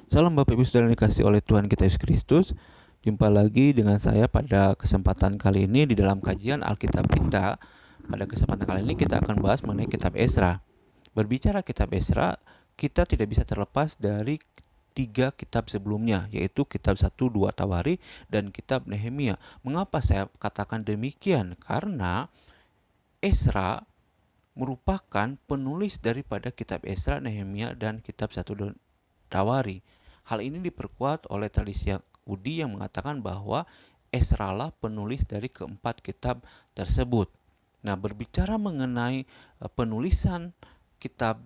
Salam Bapak Ibu Saudara yang dikasihi oleh Tuhan kita Yesus Kristus. Jumpa lagi dengan saya pada kesempatan kali ini di dalam kajian Alkitab kita. Pada kesempatan kali ini kita akan bahas mengenai kitab Ezra. Berbicara kitab Ezra, kita tidak bisa terlepas dari tiga kitab sebelumnya, yaitu kitab 1, 2 Tawari dan kitab Nehemia. Mengapa saya katakan demikian? Karena Ezra merupakan penulis daripada kitab Ezra, Nehemia, dan kitab 1 Tawari. Hal ini diperkuat oleh tradisi Yahudi yang mengatakan bahwa Ezra lah penulis dari keempat kitab tersebut. Nah, berbicara mengenai penulisan kitab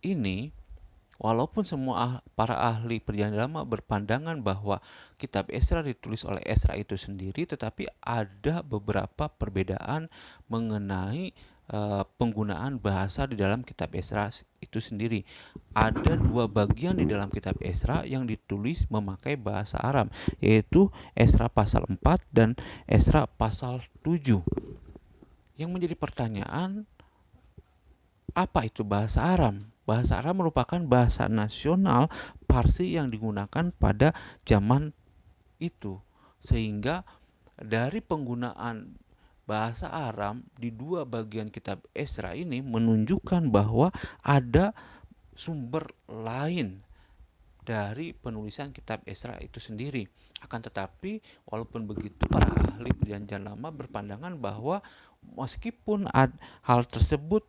ini, walaupun semua para ahli perjanjian lama berpandangan bahwa kitab Ezra ditulis oleh Ezra itu sendiri, tetapi ada beberapa perbedaan mengenai penggunaan bahasa di dalam kitab Ezra itu sendiri. Ada dua bagian di dalam kitab Ezra yang ditulis memakai bahasa Aram, yaitu Ezra pasal 4 dan Ezra pasal 7. Yang menjadi pertanyaan, apa itu bahasa Aram? Bahasa Aram merupakan bahasa nasional Parsi yang digunakan pada zaman itu. Sehingga dari penggunaan bahasa Aram di dua bagian kitab Ezra ini menunjukkan bahwa ada sumber lain dari penulisan kitab Ezra itu sendiri. Akan tetapi walaupun begitu, para ahli perjanjian lama berpandangan bahwa meskipun hal tersebut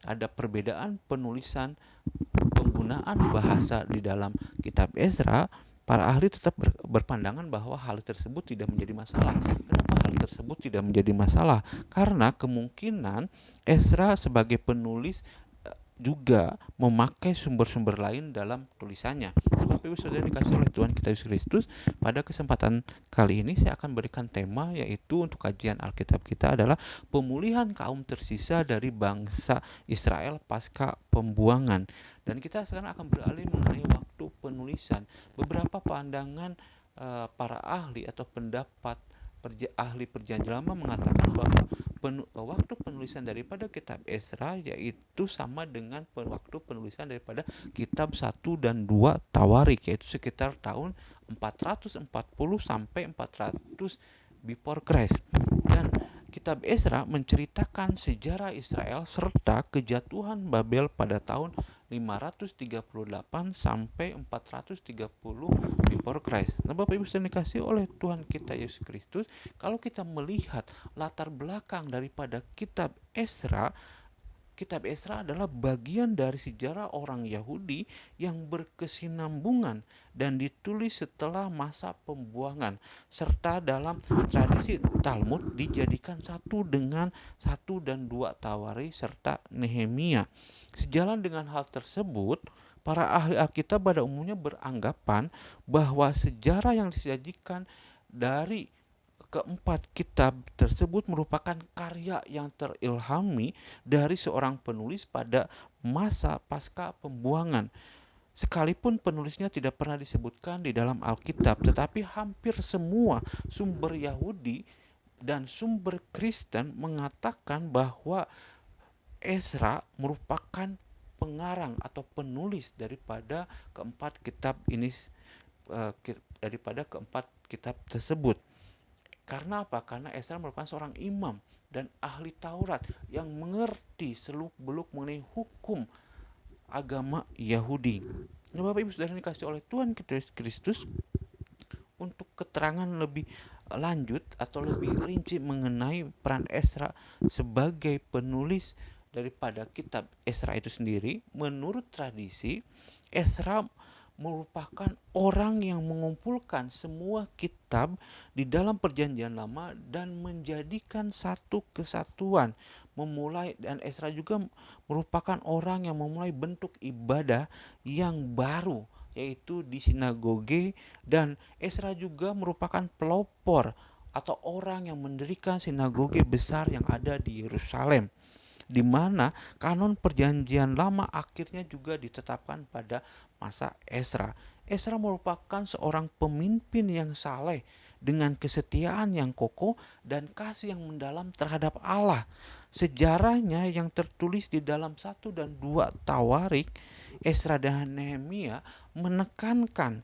ada perbedaan penulisan penggunaan bahasa di dalam kitab Ezra, para ahli tetap berpandangan bahwa hal tersebut tidak menjadi masalah. Kenapa hal tersebut tidak menjadi masalah? Karena kemungkinan Ezra sebagai penulis juga memakai sumber-sumber lain dalam tulisannya. Bapak Ibu Saudara dikasih oleh Tuhan kita Yesus Kristus, pada kesempatan kali ini saya akan berikan tema, yaitu untuk kajian Alkitab kita adalah pemulihan kaum tersisa dari bangsa Israel pasca pembuangan. Dan kita sekarang akan beralih mengenai waktu penulisan. Beberapa pandangan para ahli atau pendapat ahli perjanjian lama mengatakan bahwa waktu penulisan daripada kitab Ezra yaitu sama dengan waktu penulisan daripada kitab 1 dan 2 Tawarik, yaitu sekitar tahun 440 sampai 400 before Christ. Dan kitab Ezra menceritakan sejarah Israel serta kejatuhan Babel pada tahun 538 sampai 430 before Christ. Nah, Bapak Ibu sedang dikasih oleh Tuhan kita Yesus Kristus, kalau kita melihat latar belakang daripada kitab Ezra, kitab Ezra adalah bagian dari sejarah orang Yahudi yang berkesinambungan dan ditulis setelah masa pembuangan, serta dalam tradisi Talmud dijadikan satu dengan 1 dan 2 Tawari serta Nehemia. Sejalan dengan hal tersebut, para ahli Alkitab pada umumnya beranggapan bahwa sejarah yang disajikan dari keempat kitab tersebut merupakan karya yang terilhami dari seorang penulis pada masa pasca pembuangan. Sekalipun penulisnya tidak pernah disebutkan di dalam Alkitab, tetapi hampir semua sumber Yahudi dan sumber Kristen mengatakan bahwa Ezra merupakan pengarang atau penulis daripada keempat kitab ini, daripada keempat kitab tersebut. Karena apa? Karena Ezra merupakan seorang imam dan ahli Taurat yang mengerti seluk-beluk mengenai hukum agama Yahudi. Nah, Bapak Ibu Saudara dikasih oleh Tuhan Kristus, untuk keterangan lebih lanjut atau lebih rinci mengenai peran Ezra sebagai penulis daripada kitab Ezra itu sendiri, menurut tradisi Ezra merupakan orang yang mengumpulkan semua kitab di dalam perjanjian lama dan menjadikan satu kesatuan. Dan Ezra juga merupakan orang yang memulai bentuk ibadah yang baru, yaitu di sinagoge, dan Ezra juga merupakan pelopor atau orang yang mendirikan sinagoge besar yang ada di Yerusalem, di mana kanon perjanjian lama akhirnya juga ditetapkan pada masa Ezra. Ezra merupakan seorang pemimpin yang saleh dengan kesetiaan yang kokoh dan kasih yang mendalam terhadap Allah. sejarahnya yang tertulis di dalam 1 dan 2 Tawarik, Esra dan Nehemia menekankan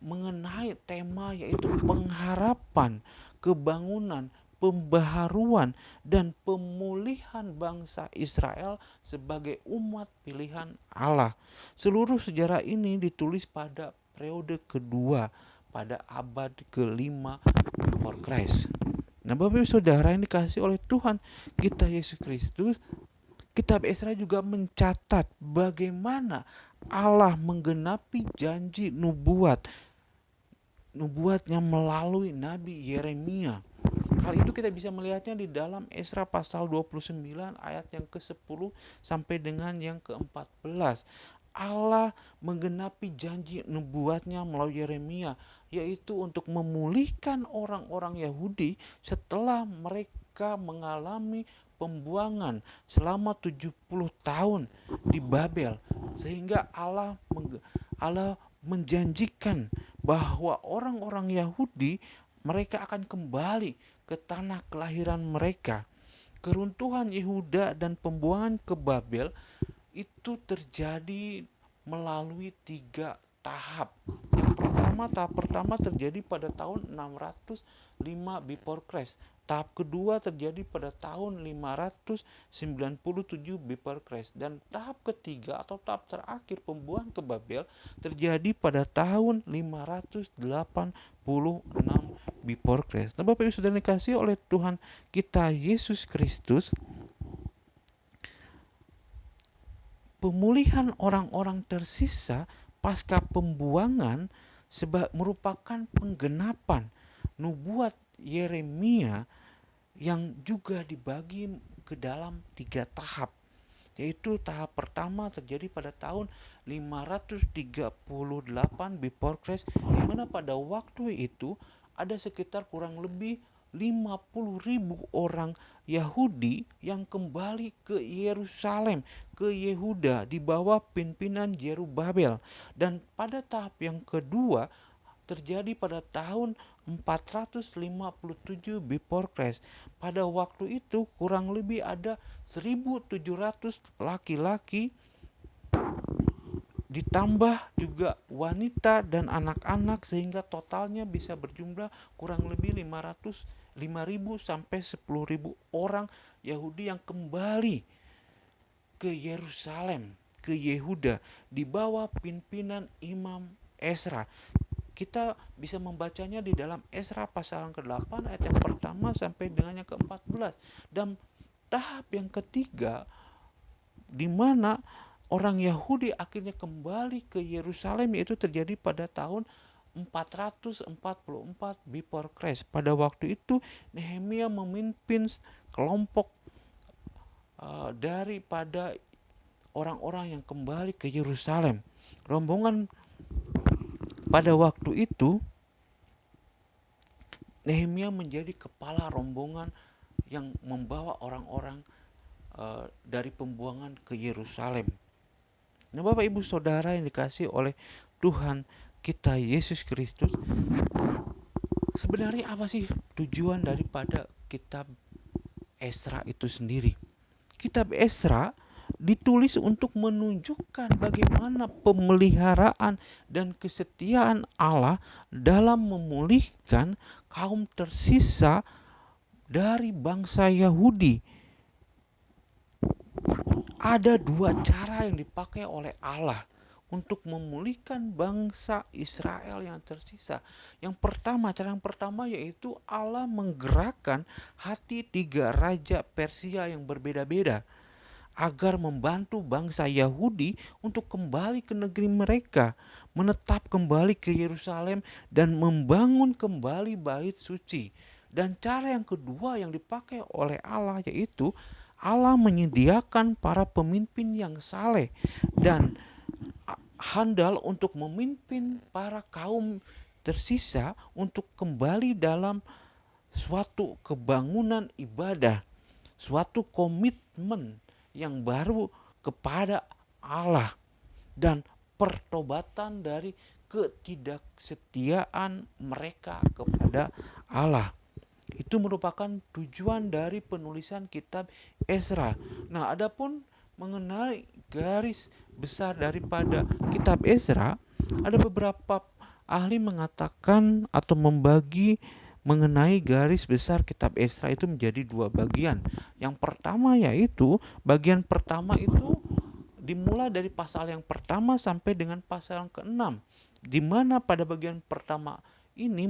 mengenai tema yaitu pengharapan, kebangunan, pembaharuan, dan pemulihan bangsa Israel sebagai umat pilihan Allah. Seluruh sejarah ini ditulis pada periode kedua, pada abad kelima before Christ. Nah, Bapak Ibu Saudara yang dikasihi oleh Tuhan kita Yesus Kristus, Kitab Esra juga mencatat bagaimana Allah menggenapi janji nubuatnya melalui Nabi Yeremia. Hal itu kita bisa melihatnya di dalam Esra pasal 29 ayat yang ke-10 sampai dengan yang ke-14. Allah menggenapi janji nubuatnya melalui Yeremia, yaitu untuk memulihkan orang-orang Yahudi setelah mereka mengalami pembuangan selama 70 tahun di Babel, sehingga Allah menjanjikan bahwa orang-orang Yahudi mereka akan kembali ke tanah kelahiran mereka. Keruntuhan Yehuda dan pembuangan ke Babel itu terjadi melalui 3 tahap. Tahap pertama terjadi pada tahun 605 before Christ. Tahap kedua terjadi pada tahun 597 before Christ. Dan tahap ketiga atau tahap terakhir pembuangan ke Babel terjadi pada tahun 586 before Christ. Nah, Bapak Ibu sudah dikasihi oleh Tuhan kita Yesus Kristus, pemulihan orang-orang tersisa pasca pembuangan merupakan penggenapan nubuat Yeremia yang juga dibagi ke dalam 3 tahap. Yaitu tahap pertama terjadi pada tahun 538 before Christ, di mana pada waktu itu ada sekitar kurang lebih 50.000 orang Yahudi yang kembali ke Yerusalem, ke Yehuda di bawah pimpinan Zerubabel. Dan pada tahap yang kedua terjadi pada tahun 457 before Christ. Pada waktu itu kurang lebih ada 1.700 laki-laki ditambah juga wanita dan anak-anak, sehingga totalnya bisa berjumlah kurang lebih 5.000 sampai 10.000 orang Yahudi yang kembali ke Yerusalem, ke Yehuda di bawah pimpinan Imam Esra. Kita bisa membacanya di dalam Esra pasal yang ke-8 ayat yang pertama sampai dengan yang ke-14. Dan tahap yang ketiga di mana orang Yahudi akhirnya kembali ke Yerusalem, yaitu terjadi pada tahun 444 before Christ. Pada waktu itu Nehemia memimpin kelompok daripada orang-orang yang kembali ke Yerusalem. Rombongan pada waktu itu Nehemia menjadi kepala rombongan yang membawa orang-orang dari pembuangan ke Yerusalem. Nah, Bapak Ibu Saudara yang dikasihi oleh Tuhan kita Yesus Kristus, sebenarnya apa sih tujuan daripada kitab Esra itu sendiri? Kitab Esra ditulis untuk menunjukkan bagaimana pemeliharaan dan kesetiaan Allah dalam memulihkan kaum tersisa dari bangsa Yahudi. Ada 2 cara yang dipakai oleh Allah untuk memulihkan bangsa Israel yang tersisa. Cara yang pertama yaitu Allah menggerakkan hati 3 raja Persia yang berbeda-beda agar membantu bangsa Yahudi untuk kembali ke negeri mereka, menetap kembali ke Yerusalem, dan membangun kembali bait suci. Dan cara yang kedua yang dipakai oleh Allah yaitu Allah menyediakan para pemimpin yang saleh dan handal untuk memimpin para kaum tersisa untuk kembali dalam suatu kebangunan ibadah, suatu komitmen yang baru kepada Allah, dan pertobatan dari ketidaksetiaan mereka kepada Allah. Itu merupakan tujuan dari penulisan kitab Ezra. Nah, adapun mengenai garis besar daripada kitab Ezra, ada beberapa ahli mengatakan atau membagi mengenai garis besar kitab Ezra itu menjadi dua bagian. Yang pertama yaitu bagian pertama itu dimulai dari pasal yang pertama sampai dengan pasal yang ke-6, di mana pada bagian pertama ini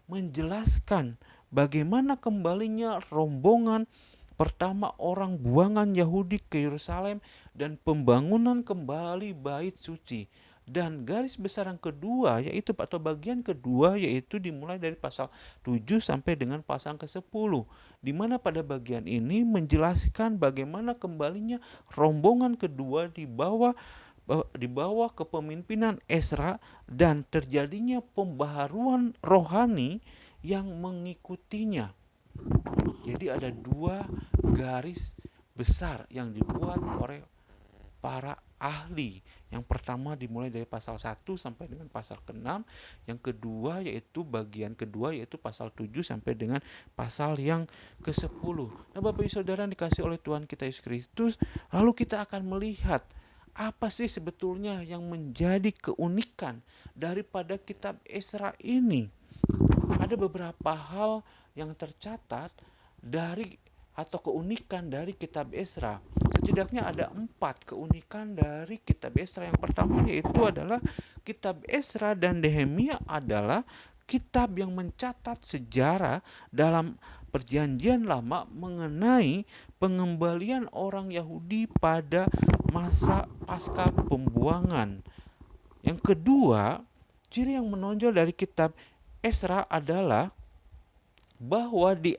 menjelaskan bagaimana kembalinya rombongan pertama orang buangan Yahudi ke Yerusalem dan pembangunan kembali bait suci. Dan garis besar yang kedua yaitu atau bagian kedua yaitu dimulai dari pasal 7 sampai dengan pasal ke-10, di mana pada bagian ini menjelaskan bagaimana kembalinya rombongan kedua di bawah kepemimpinan Ezra dan terjadinya pembaharuan rohani yang mengikutinya. Jadi ada dua garis besar yang dibuat oleh para ahli. Yang pertama dimulai dari pasal 1 sampai dengan pasal ke-6. Yang kedua yaitu bagian kedua yaitu pasal 7 sampai dengan pasal yang ke-10. Nah, Bapak Ibu Saudara dikasih oleh Tuhan kita Yesus Kristus, lalu kita akan melihat apa sih sebetulnya yang menjadi keunikan daripada kitab Ezra ini. Ada beberapa hal yang tercatat dari atau keunikan dari kitab Ezra. Setidaknya ada 4 keunikan dari kitab Ezra. Yang pertama yaitu adalah kitab Ezra dan Nehemia adalah kitab yang mencatat sejarah dalam perjanjian lama mengenai pengembalian orang Yahudi pada masa pasca pembuangan. Yang kedua, ciri yang menonjol dari kitab Ezra adalah bahwa di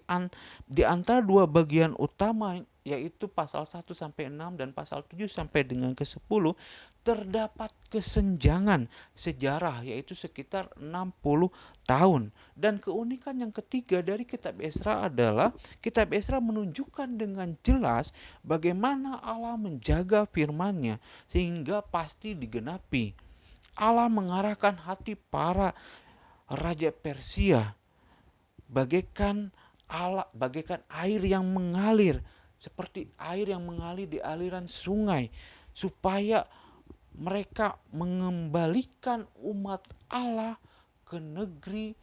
antara dua bagian utama yaitu pasal 1 sampai 6 dan pasal 7 sampai dengan ke-10 terdapat kesenjangan sejarah yaitu sekitar 60 tahun. Dan keunikan yang ketiga dari kitab Ezra adalah kitab Ezra menunjukkan dengan jelas bagaimana Allah menjaga firman-Nya sehingga pasti digenapi. Allah mengarahkan hati para raja Persia bagaikan air yang mengalir, seperti air yang mengalir di aliran sungai, supaya mereka mengembalikan umat Allah ke negeri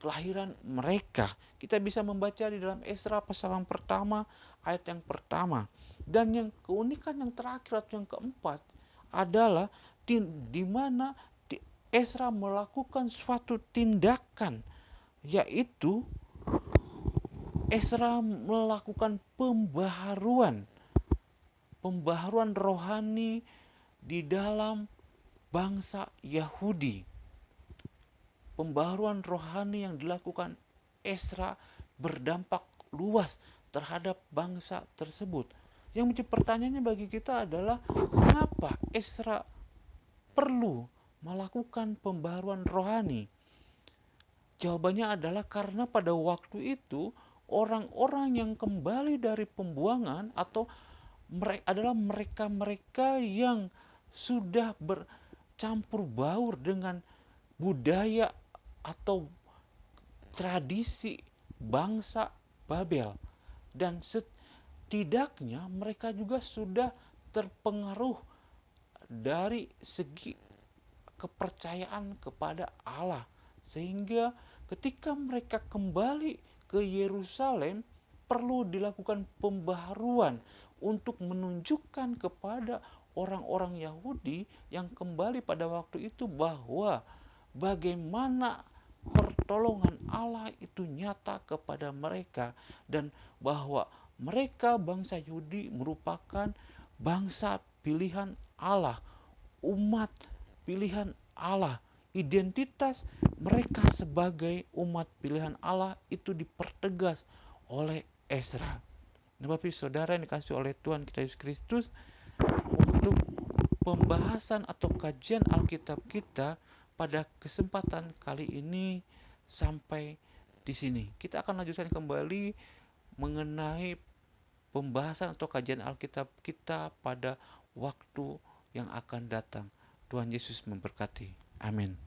kelahiran mereka. Kita bisa membaca di dalam Ezra pasal yang pertama, ayat yang pertama. Dan yang keunikan yang terakhir atau yang keempat adalah di mana Ezra melakukan suatu tindakan, yaitu Ezra melakukan pembaharuan rohani di dalam bangsa Yahudi. Pembaharuan rohani yang dilakukan Ezra berdampak luas terhadap bangsa tersebut. Yang menjadi pertanyaannya bagi kita adalah mengapa Ezra perlu melakukan pembaharuan rohani? Jawabannya adalah karena pada waktu itu orang-orang yang kembali dari pembuangan atau adalah mereka-mereka yang sudah bercampur baur dengan budaya atau tradisi bangsa Babel, dan setidaknya mereka juga sudah terpengaruh dari segi kepercayaan kepada Allah, sehingga ketika mereka kembali ke Yerusalem perlu dilakukan pembaharuan untuk menunjukkan kepada orang-orang Yahudi yang kembali pada waktu itu bahwa bagaimana pertolongan Allah itu nyata kepada mereka, dan bahwa mereka bangsa Yahudi merupakan bangsa pilihan Allah, umat pilihan Allah. Identitas mereka sebagai umat pilihan Allah itu dipertegas oleh Ezra. Nah, Bapak Saudara yang dikasih oleh Tuhan kita Yesus Kristus, untuk pembahasan atau kajian Alkitab kita pada kesempatan kali ini sampai di sini. Kita akan lanjutkan kembali mengenai pembahasan atau kajian Alkitab kita pada waktu yang akan datang. Tuhan Yesus memberkati. Amin.